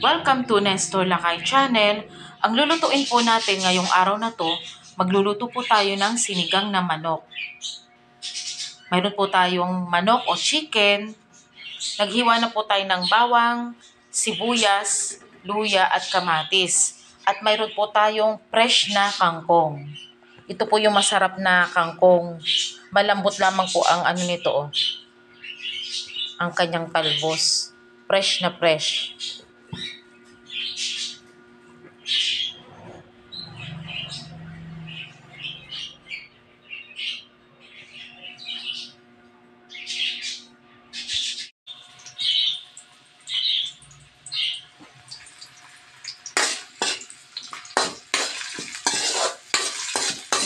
Welcome to Nestor Lakay Channel. Ang lulutuin po natin ngayong araw na to, magluluto po tayo ng sinigang na manok. Mayroon po tayong manok o chicken. Naghiwa na po tayo ng bawang, sibuyas, luya at kamatis. At mayroon po tayong fresh na kangkong. Ito po yung masarap na kangkong. Malambot lamang po ang ano nito, ang kanyang talbos. Fresh na fresh.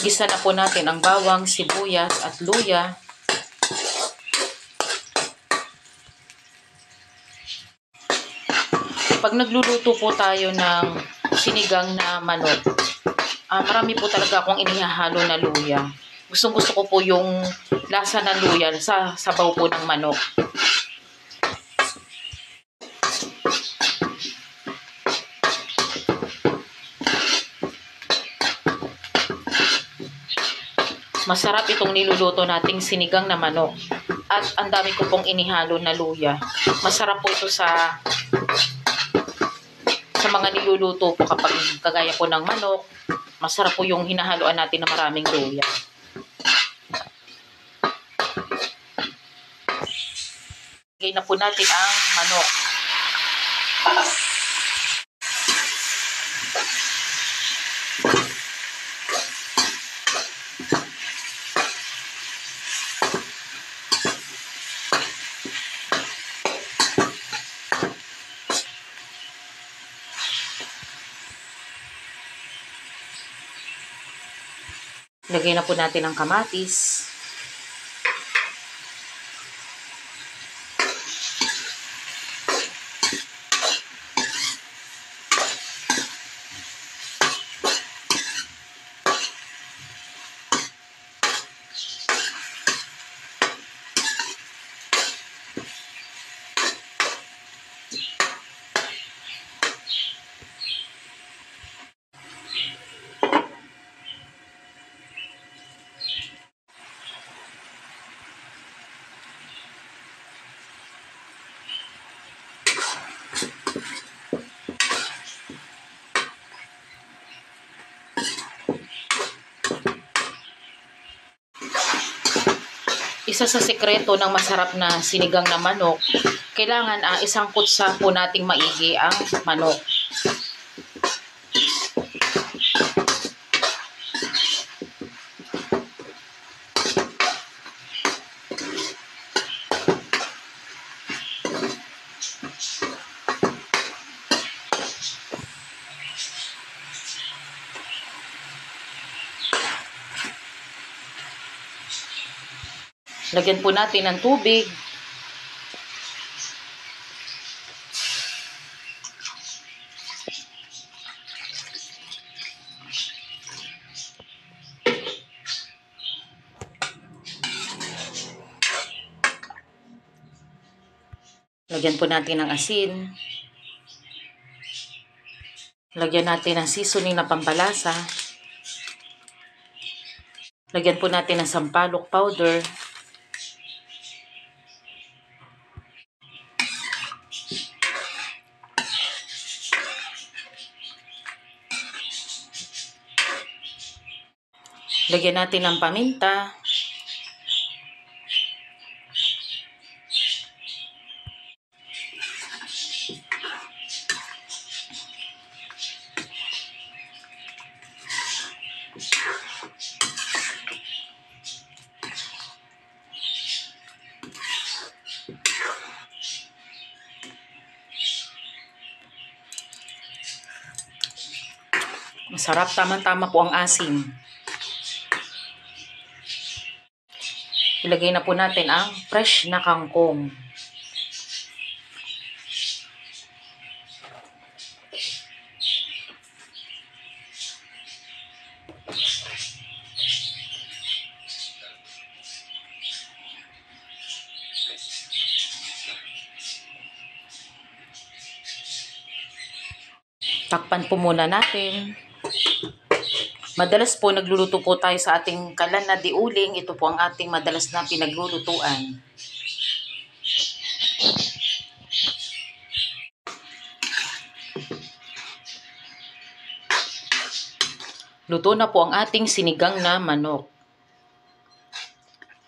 Gisa na po natin ang bawang, sibuyas at luya. Pag nagluluto po tayo ng sinigang na manok, marami po talaga akong inihahalo na luya. Gustong-gusto ko po yung lasa ng luya sa sabaw po ng manok. Masarap itong niluluto nating sinigang na manok. At ang dami ko pong inihalo na luya. Masarap po ito sa mga niluluto po kapag kagaya po ng manok. Masarap po yung hinahaluan natin na maraming luya. Lagay na po natin ang manok. Lagay na po natin ang kamatis. Isa sa sekreto ng masarap na sinigang na manok, kailangan isangkot sa po nating maigi ang manok. Lagyan po natin ng tubig. Lagyan po natin ng asin. Lagyan natin ng seasoning na pampalasa. Lagyan po natin ng sampalok powder. Lagyan natin ng paminta. Masarap, tamang-tama po ang asim. Ilagay na po natin ang fresh na kangkong. Takpan po muna natin. Madalas po nagluluto po tayo sa ating kalan na diuling. Ito po ang ating madalas na pinaglulutuan. Luto na po ang ating sinigang na manok.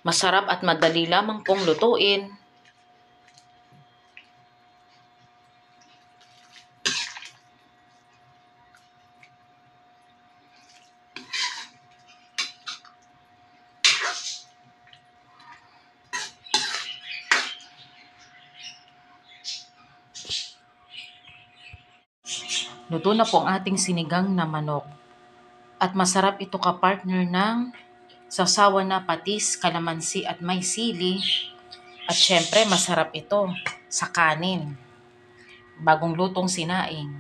Masarap at madali lamang pong lutuin. Luto na po ang ating sinigang na manok. At masarap ito ka-partner ng sasawa na patis, kalamansi at may sili. At syempre masarap ito sa kanin. Bagong lutong sinaing.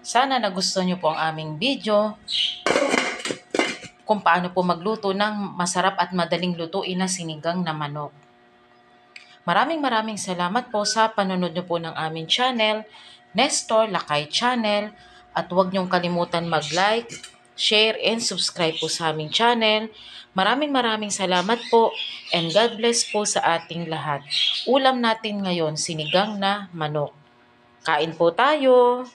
Sana nagustuhan niyo po ang aming video kung paano po magluto ng masarap at madaling lutuin na sinigang na manok. Maraming salamat po sa panonood niyo po ng aming channel, Nestor Lakay Channel. At huwag niyong kalimutan mag-like, share, and subscribe po sa aming channel. Maraming salamat po and God bless po sa ating lahat. Ulam natin ngayon, sinigang na manok. Kain po tayo!